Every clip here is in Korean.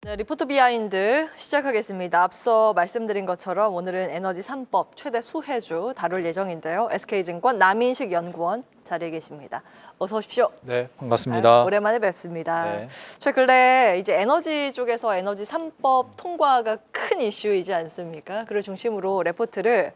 네, 리포트 비하인드 시작하겠습니다. 앞서 말씀드린 것처럼 오늘은 에너지 3법 최대 수혜주 다룰 예정인데요. SK증권 남인식 연구원 자리에 계십니다. 어서 오십시오. 네, 반갑습니다. 오랜만에 뵙습니다. 네. 근래 이제 에너지 쪽에서 에너지 3법 통과가 큰 이슈이지 않습니까? 그를 중심으로 레포트를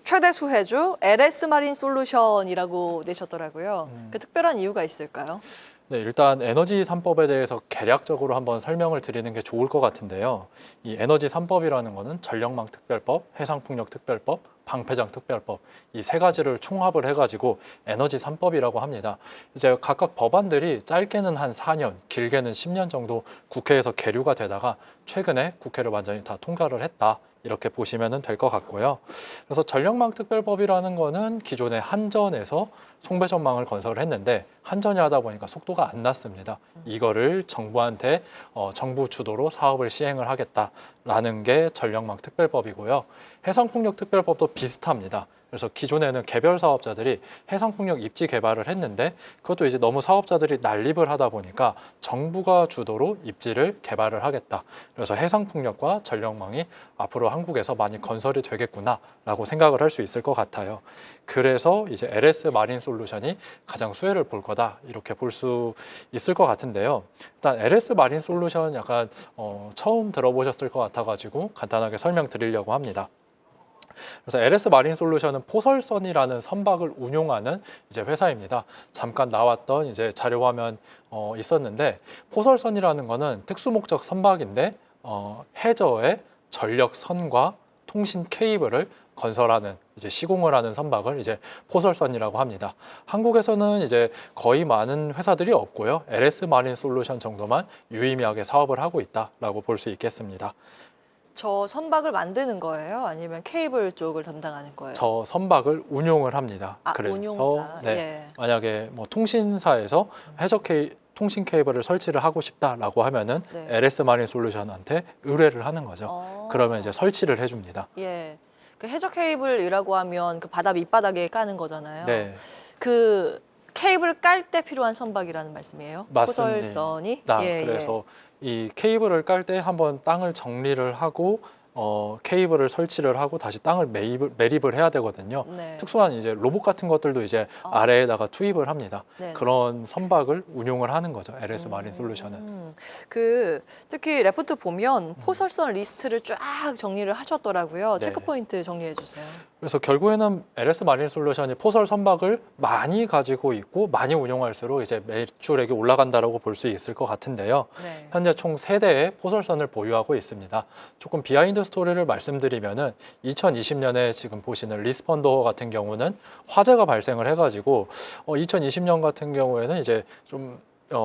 최대 수혜주 LS 마린 솔루션이라고 내셨더라고요. 그 특별한 이유가 있을까요? 네, 일단 에너지 3법에 대해서 개략적으로 한번 설명을 드리는 게 좋을 것 같은데요. 이 에너지 3법이라는 거는 전력망 특별법, 해상풍력 특별법, 방패장 특별법 이 세 가지를 총합을 해가지고 에너지 3법이라고 합니다. 이제 각각 법안들이 짧게는 한 4년, 길게는 10년 정도 국회에서 계류가 되다가 최근에 국회를 완전히 다 통과를 했다. 이렇게 보시면 될 것 같고요. 그래서 전력망 특별법이라는 거는 기존의 한전에서 송배전망을 건설을 했는데 한전이 하다 보니까 속도가 안 났습니다. 이거를 정부한테 정부 주도로 사업을 시행을 하겠다라는 게 전력망 특별법이고요. 해상풍력 특별법도 비슷합니다. 그래서 기존에는 개별 사업자들이 해상풍력 입지 개발을 했는데 그것도 이제 너무 사업자들이 난립을 하다 보니까 정부가 주도로 입지를 개발을 하겠다. 그래서 해상풍력과 전력망이 앞으로 한국에서 많이 건설이 되겠구나라고 생각을 할 수 있을 것 같아요. 그래서 이제 LS 마린 솔루션이 가장 수혜를 볼 거다 이렇게 볼 수 있을 것 같은데요. 일단 LS 마린 솔루션 약간 처음 들어보셨을 것 같아가지고 간단하게 설명드리려고 합니다. 그래서 LS 마린 솔루션은 포설선이라는 선박을 운용하는 이제 회사입니다. 잠깐 나왔던 이제 자료 화면 있었는데 포설선이라는 거는 특수목적 선박인데 해저에 전력선과 통신 케이블을 건설하는 이제 시공을 하는 선박을 이제 포설선이라고 합니다. 한국에서는 이제 거의 많은 회사들이 없고요. LS 마린 솔루션 정도만 유의미하게 사업을 하고 있다라고 볼 수 있겠습니다. 저 선박을 만드는 거예요? 아니면 케이블 쪽을 담당하는 거예요? 저 선박을 운용을 합니다. 그래서 운용사. 네, 예. 만약에 뭐 통신사에서 통신 케이블을 설치를 하고 싶다라고 하면은 네. LS 마린 솔루션한테 의뢰를 하는 거죠. 그러면 이제 설치를 해줍니다. 예. 그 해저 케이블이라고 하면 그 바다 밑바닥에 까는 거잖아요. 네, 그 케이블 깔 때 필요한 선박이라는 말씀이에요? 맞습니다. 포설선이? 그래서 이 케이블을 깔 때 한번 땅을 정리를 하고 케이블을 설치를 하고 다시 땅을 매립을 해야 되거든요. 네. 특수한 이제 로봇 같은 것들도 이제 아래에다가 투입을 합니다. 네네. 그런 선박을 운용을 하는 거죠. LS 마린 솔루션은. 그 특히 레포트 보면 포설선 리스트를 쫙 정리를 하셨더라고요. 네. 체크 포인트 정리해 주세요. 그래서 결국에는 LS 마린 솔루션이 포설 선박을 많이 가지고 있고 많이 운용할수록 이제 매출액이 올라간다라고 볼 수 있을 것 같은데요. 네. 현재 총 3대의 포설선을 보유하고 있습니다. 조금 비하인드 스토리를 말씀드리면은 2020년에 지금 보시는 리스펀더 같은 경우는 화재가 발생을 해가지고 2020년 같은 경우에는 이제 좀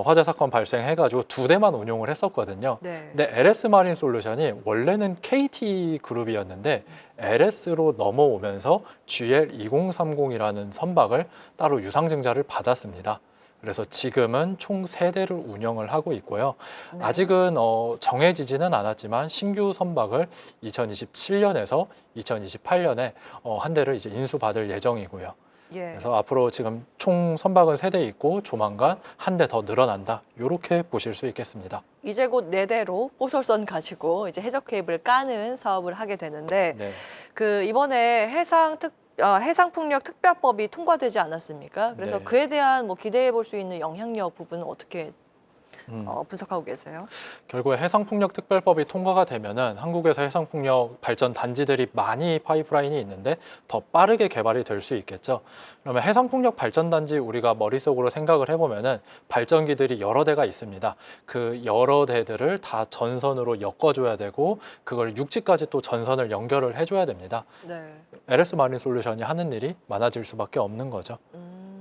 화재 사건 발생해가지고 2대만 운용을 했었거든요. 네. 근데 LS 마린 솔루션이 원래는 KT 그룹이었는데 LS로 넘어오면서 GL2030이라는 선박을 따로 유상증자를 받았습니다. 그래서 지금은 총 3대를 운영을 하고 있고요. 네. 아직은 정해지지는 않았지만 신규 선박을 2027년에서 2028년에 한 대를 이제 인수받을 예정이고요. 예. 그래서 앞으로 지금 총 선박은 3대 있고 조만간 한 대 더 늘어난다. 이렇게 보실 수 있겠습니다. 이제 곧 4대로 포설선 가지고 이제 해저 케이블 까는 사업을 하게 되는데 네. 그 이번에 해상풍력 특별법이 통과되지 않았습니까? 그래서 네. 그에 대한 뭐 기대해 볼 수 있는 영향력 부분은 어떻게 분석하고 계세요? 결국에 해상풍력특별법이 통과가 되면은 한국에서 해상풍력 발전 단지들이 많이 파이프라인이 있는데 더 빠르게 개발이 될 수 있겠죠. 그러면 해상풍력 발전 단지 우리가 머릿속으로 생각을 해보면은 발전기들이 여러 대가 있습니다. 그 여러 대들을 다 전선으로 엮어줘야 되고 그걸 육지까지 또 전선을 연결을 해줘야 됩니다. 네. LS 마린 솔루션이 하는 일이 많아질 수밖에 없는 거죠.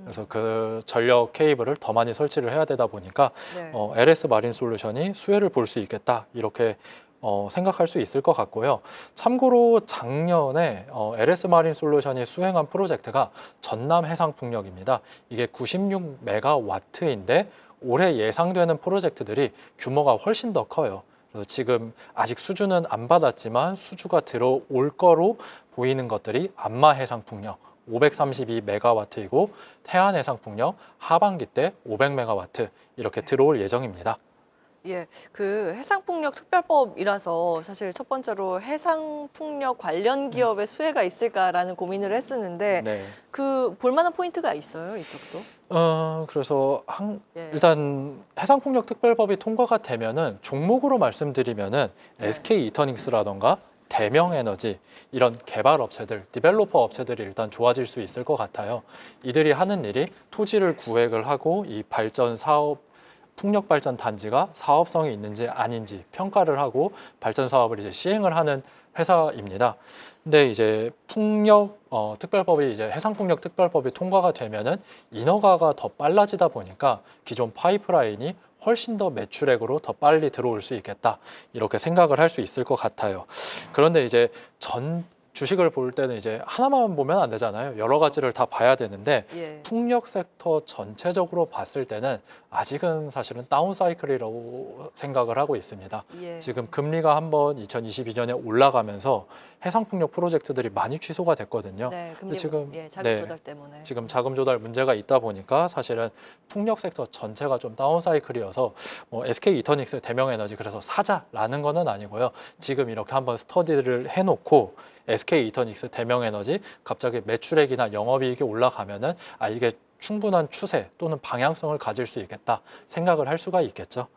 그래서 그 전력 케이블을 더 많이 설치를 해야 되다 보니까 네. LS 마린 솔루션이 수혜를 볼 수 있겠다 이렇게 생각할 수 있을 것 같고요. 참고로 작년에 LS 마린 솔루션이 수행한 프로젝트가 전남 해상풍력입니다. 이게 96메가와트인데 올해 예상되는 프로젝트들이 규모가 훨씬 더 커요. 그래서 지금 아직 수주는 안 받았지만 수주가 들어올 거로 보이는 것들이 안마 해상풍력 532메가와트이고 태안 해상풍력 하반기 때 500메가와트 이렇게 들어올 예정입니다. 예, 그 해상풍력 특별법이라서 사실 첫 번째로 해상풍력 관련 기업의 수혜가 있을까라는 고민을 했었는데 네. 그 볼만한 포인트가 있어요, 이쪽도? 그래서 예. 일단 해상풍력특별법이 통과가 되면은 종목으로 말씀드리면은 네. SK 이터닉스라던가 대명에너지 이런 개발 업체들, 디벨로퍼 업체들이 일단 좋아질 수 있을 것 같아요. 이들이 하는 일이 토지를 구획을 하고 이 발전 사업 풍력 발전 단지가 사업성이 있는지 아닌지 평가를 하고 발전 사업을 이제 시행을 하는 회사입니다. 근데 이제 특별법이 이제 해상풍력 특별법이 통과가 되면은 인허가가 더 빨라지다 보니까 기존 파이프라인이 훨씬 더 매출액으로 더 빨리 들어올 수 있겠다 이렇게 생각을 할 수 있을 것 같아요. 그런데 이제 주식을 볼 때는 이제 하나만 보면 안 되잖아요. 여러 가지를 다 봐야 되는데 예. 풍력 섹터 전체적으로 봤을 때는 아직은 사실은 다운 사이클이라고 생각을 하고 있습니다. 예. 지금 금리가 한번 2022년에 올라가면서 해상풍력 프로젝트들이 많이 취소가 됐거든요. 네, 금리 지금 자금 조달 때문에. 지금 자금 조달 문제가 있다 보니까 사실은 풍력 섹터 전체가 좀 다운 사이클이어서 뭐 SK 이터닉스 대명에너지 그래서 사자라는 거는 아니고요. 지금 이렇게 한번 스터디를 해놓고 SK 이터닉스 대명에너지 갑자기 매출액이나 영업이익이 올라가면은 이게 충분한 추세 또는 방향성을 가질 수 있겠다 생각을 할 수가 있겠죠.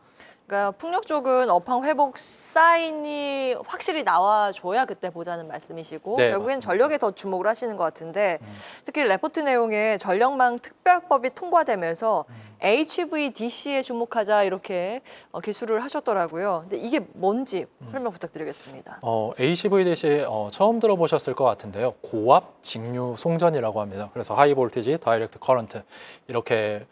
그러니까 풍력 쪽은 업황 회복 사인이 확실히 나와줘야 그때 보자는 말씀이시고 네, 결국엔 맞습니다. 전력에 더 주목을 하시는 것 같은데 특히 레포트 내용에 전력망 특별법이 통과되면서 HVDC에 주목하자 이렇게 기술을 하셨더라고요. 근데 이게 뭔지 설명 부탁드리겠습니다. HVDC 처음 들어보셨을 것 같은데요. 고압 직류 송전이라고 합니다. 그래서 하이 볼티지, 다이렉트 커런트 이렇게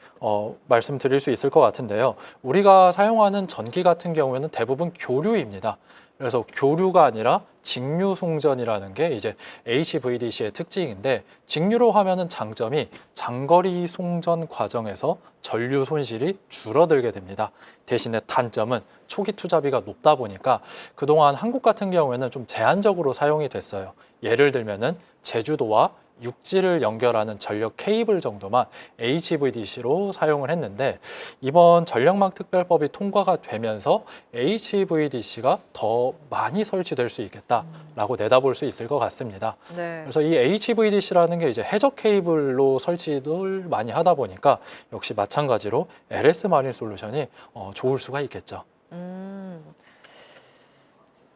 말씀드릴 수 있을 것 같은데요. 우리가 사용하는 전기 같은 경우에는 대부분 교류입니다. 그래서 교류가 아니라 직류 송전이라는 게 이제 HVDC의 특징인데 직류로 하면은 장점이 장거리 송전 과정에서 전류 손실이 줄어들게 됩니다. 대신에 단점은 초기 투자비가 높다 보니까 그동안 한국 같은 경우에는 좀 제한적으로 사용이 됐어요. 예를 들면은 제주도와 육지를 연결하는 전력 케이블 정도만 HVDC로 사용을 했는데 이번 전력망 특별법이 통과가 되면서 HVDC가 더 많이 설치될 수 있겠다라고 내다볼 수 있을 것 같습니다. 네. 그래서 이 HVDC라는 게 이제 해저 케이블로 설치를 많이 하다 보니까 역시 마찬가지로 LS 마린 솔루션이 좋을 수가 있겠죠.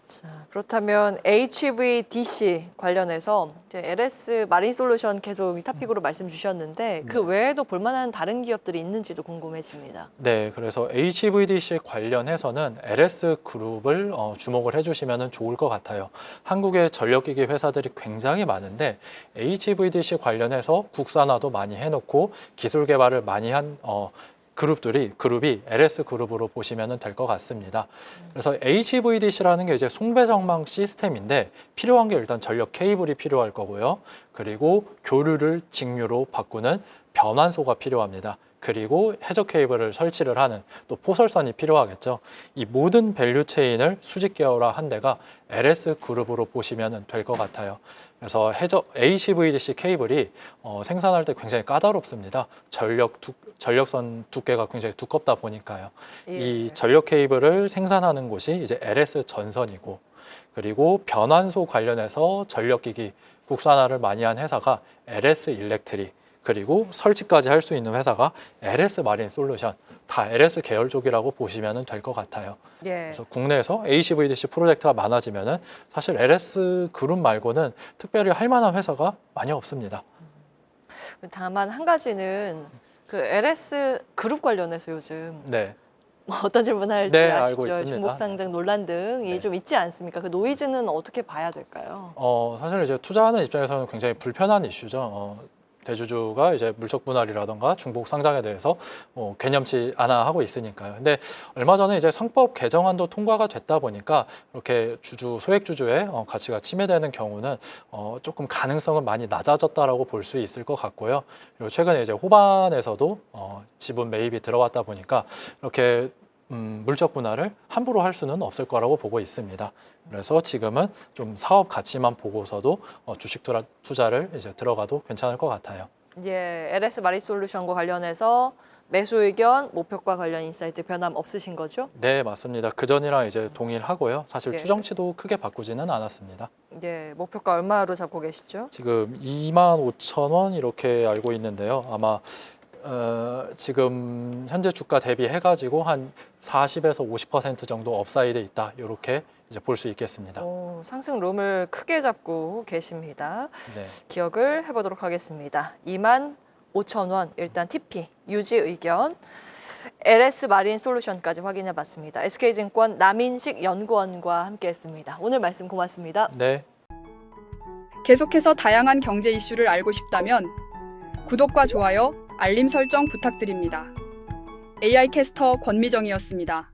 자, 그렇다면 HVDC 관련해서 이제 LS 마린 솔루션 계속 이 토픽으로 말씀 주셨는데 그 외에도 볼만한 다른 기업들이 있는지도 궁금해집니다. 네, 그래서 HVDC 관련해서는 LS 그룹을 주목을 해주시면 좋을 것 같아요. 한국의 전력기기 회사들이 굉장히 많은데 HVDC 관련해서 국산화도 많이 해놓고 기술 개발을 많이 한 그룹이 LS 그룹으로 보시면 될 것 같습니다. 그래서 HVDC라는 게 이제 송배정망 시스템인데 필요한 게 일단 전력 케이블이 필요할 거고요. 그리고 교류를 직류로 바꾸는 변환소가 필요합니다. 그리고 해저 케이블을 설치를 하는 또 포설선이 필요하겠죠. 이 모든 밸류 체인을 수직 계열화한 데가 LS 그룹으로 보시면 될 것 같아요. 그래서 HVDC 케이블이 생산할 때 굉장히 까다롭습니다. 전력선 두께가 굉장히 두껍다 보니까요. 예. 이 전력 케이블을 생산하는 곳이 이제 LS 전선이고 그리고 변환소 관련해서 전력기기 국산화를 많이 한 회사가 LS 일렉트릭 그리고 설치까지 할 수 있는 회사가 LS 마린 솔루션 다 LS 계열 쪽이라고 보시면 될 것 같아요. 예. 그래서 국내에서 HVDC 프로젝트가 많아지면은 사실 LS 그룹 말고는 특별히 할 만한 회사가 많이 없습니다. 다만 한 가지는 그 LS 그룹 관련해서 요즘 네. 뭐 어떤 질문 할지 네, 알고 아시죠? 있습니다. 중복 상장 논란 등이 네. 좀 있지 않습니까? 그 노이즈는 어떻게 봐야 될까요? 사실 이제 투자하는 입장에서는 굉장히 불편한 이슈죠. 대주주가 이제 물적 분할이라던가 중복 상장에 대해서 개념치 않아 하고 있으니까요. 근데 얼마 전에 이제 상법 개정안도 통과가 됐다 보니까 이렇게 소액 주주의 가치가 침해되는 경우는 조금 가능성은 많이 낮아졌다라고 볼 수 있을 것 같고요. 그리고 최근에 이제 호반에서도 지분 매입이 들어왔다 보니까 이렇게 물적 분할을 함부로 할 수는 없을 거라고 보고 있습니다. 그래서 지금은 좀 사업 가치만 보고서도 주식 투자를 이제 들어가도 괜찮을 것 같아요. 예, LS 마린 솔루션과 관련해서 매수 의견, 목표가 관련 인사이트 변함 없으신 거죠? 네, 맞습니다. 그전이랑 이제 동일하고요. 사실 네. 추정치도 크게 바꾸지는 않았습니다. 예, 목표가 얼마로 잡고 계시죠? 지금 25,000원 이렇게 알고 있는데요. 아마 지금 현재 주가 대비해가지고 한 40에서 50% 정도 업사이드 있다. 이렇게 이제 볼 수 있겠습니다. 오, 상승 룸을 크게 잡고 계십니다. 네. 기억을 해보도록 하겠습니다. 25,000원 일단 TP 유지 의견. LS 마린 솔루션까지 확인해 봤습니다. SK증권 남인식 연구원과 함께했습니다. 오늘 말씀 고맙습니다. 네. 계속해서 다양한 경제 이슈를 알고 싶다면 구독과 좋아요, 알림 설정 부탁드립니다. AI 캐스터 권미정이었습니다.